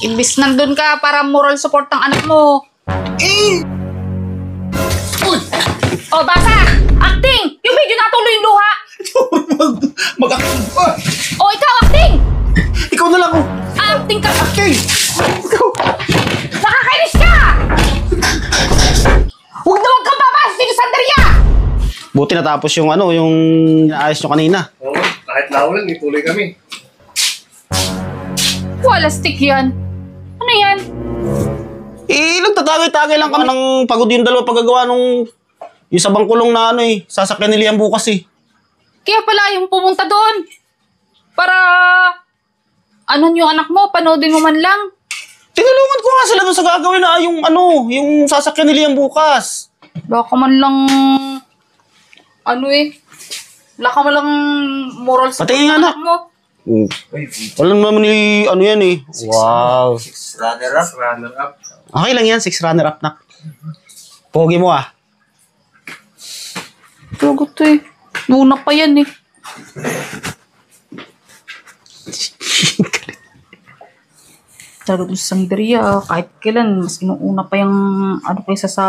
Imbis nandun ka para moral support ng anak mo. Uy! O, basa! Acting! Yung video natuloy yung luha! Mag-acting pa! O, ikaw, acting! Ikaw na lang, oh! Acting ka! Okay! Ikaw! Nakakainis ka! Huwag na huwag kang papasok dito sa Santeria! Buti natapos yung yung ayos nyo kanina. Oo, kahit naulan, ituloy kami. Wala stick yan. Ano yan? Nagtatagay-tagay lang kami ng pagod yung dalawa paggagawa nung yung sa bangkulong na sasakyan ni Liam bukas eh. Kaya pala yung pumunta doon. Para... yung anak mo? Panoodin mo man lang. Tinulungan ko nga sila doon sa gagawin na yung sasakyan ni Liam bukas. Wala ka man lang... Wala ka man lang moral support Patingin nga, anak mo. Walang naman yan eh. Wow. Runner-up. Okay lang yan, 6 runner-up na. Pogi mo ah. Lagot eh. Luna pa yan eh. Talaga doon sa Santeria, kahit kailan, mas inuuna pa yung kaysa sa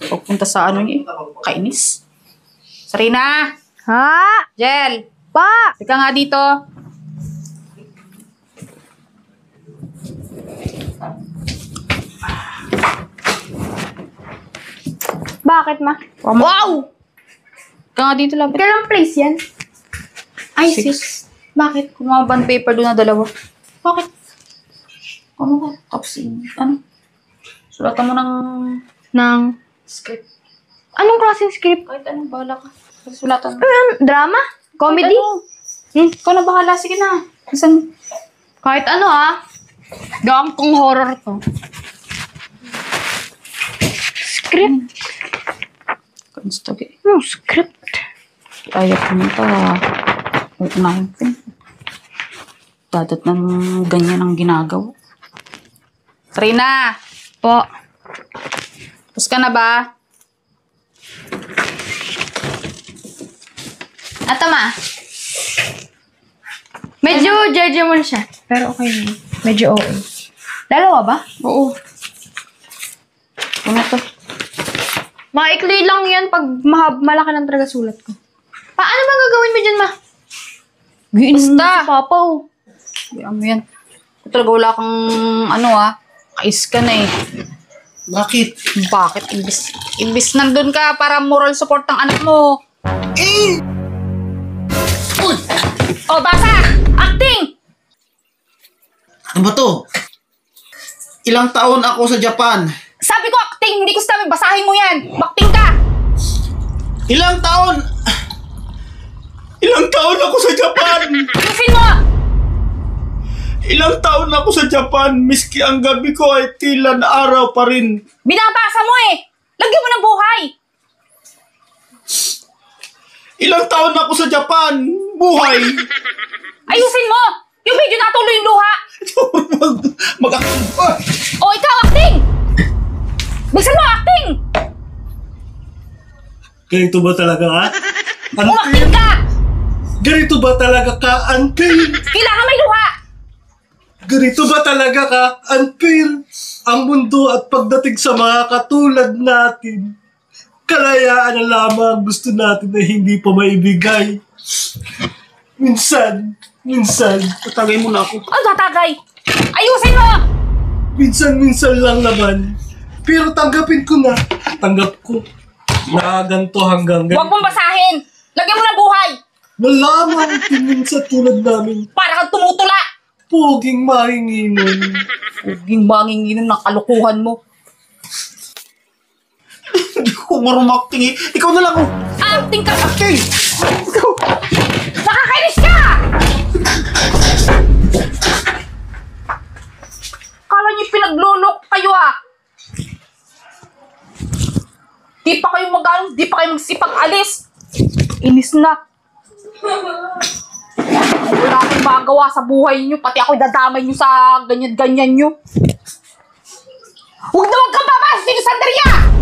pagpunta sa niya. Kainis. Sarina! Ha? Jel! Pa! Tika nga dito. Bakit, ma? Wow! Tika nga dito lang. Kailang place yan? Ay, 6. 6. Bakit? Kung mga bond paper doon na 2. Bakit? Ano ka? Tapos, sulatan mo ng Nang... script. Anong klaseng script? Kahit anong bahala ka. Sulatan mo. Drama? Comedy? Ikaw na bahala. Sige na. Isang... Kahit ano Gawang kong horror to. Script? Konstagi. Script. Kaya pumunta. Uunahin ko. Dadat ng ganyan ang ginagawa. Trina! Po. Tapos ka na ba? Ato, ma. Medyo judgment siya. Pero okay na. Medyo okay. Dalawa ba? Oo. Ano to? Maikli lang yan pag malaki ng talaga sulat ko. Paano ba gagawin mo dyan, ma? Basta! Si Papa, oh. Ano yan? Kung talaga wala kang kais ka na eh. Bakit? Bakit? Imbis nandun ka para moral support ng anak mo. Uy! O, basa! Acting! Ano ba to? Ilang taon ako sa Japan. Sabi ko acting, hindi ko sabi basahin mo yan. Acting ka! Ilang taon? Ilang taon ako sa Japan. Ayusin mo! Ilang taon ako sa Japan. Miski ang gabi ko ay tila na araw pa rin. Binabasa mo eh! Lagyan mo ng buhay! Ilang taon ako sa Japan. Buhay. Ayusin mo! Yung video natuloy yung luha! Mag-acting pa. O, ikaw acting! Bilisan mo acting! Ganito ba talaga ka? Umakting ka! Ganito ba talaga ka? Unfair! Kailangan may luha! Ganito ba talaga ka? Unfair! Ang mundo at pagdating sa mga katulad natin. Kalayaan na lamang gusto natin na hindi pa maibigay. Minsan, Tatagay mo na ako. Ang tatagay! Ayusin mo! minsan lang naman. Pero tanggapin ko na. Tanggap ko. Na ganito hanggang Huwag mong basahin! Lagyan mo ng buhay! Nalaman tingin sa tulad namin. Para kang tumutula! Poging mahinginan. Huwag manginginom ng kalukuhan mo. Hindi ko marumakting eh. Ikaw na lang, oh. Acting ka! Okay. Ikaw. Nakakainis ka! Kala niyo pinaglulok kayo Di pa kayo di pa kayo magsipag-alis. Inis na. Wala akong magawa sa buhay niyo. Pati ako dadamay niyo sa ganyan-ganyan niyo. Huwag na huwag kang papasok dito sa Santeria!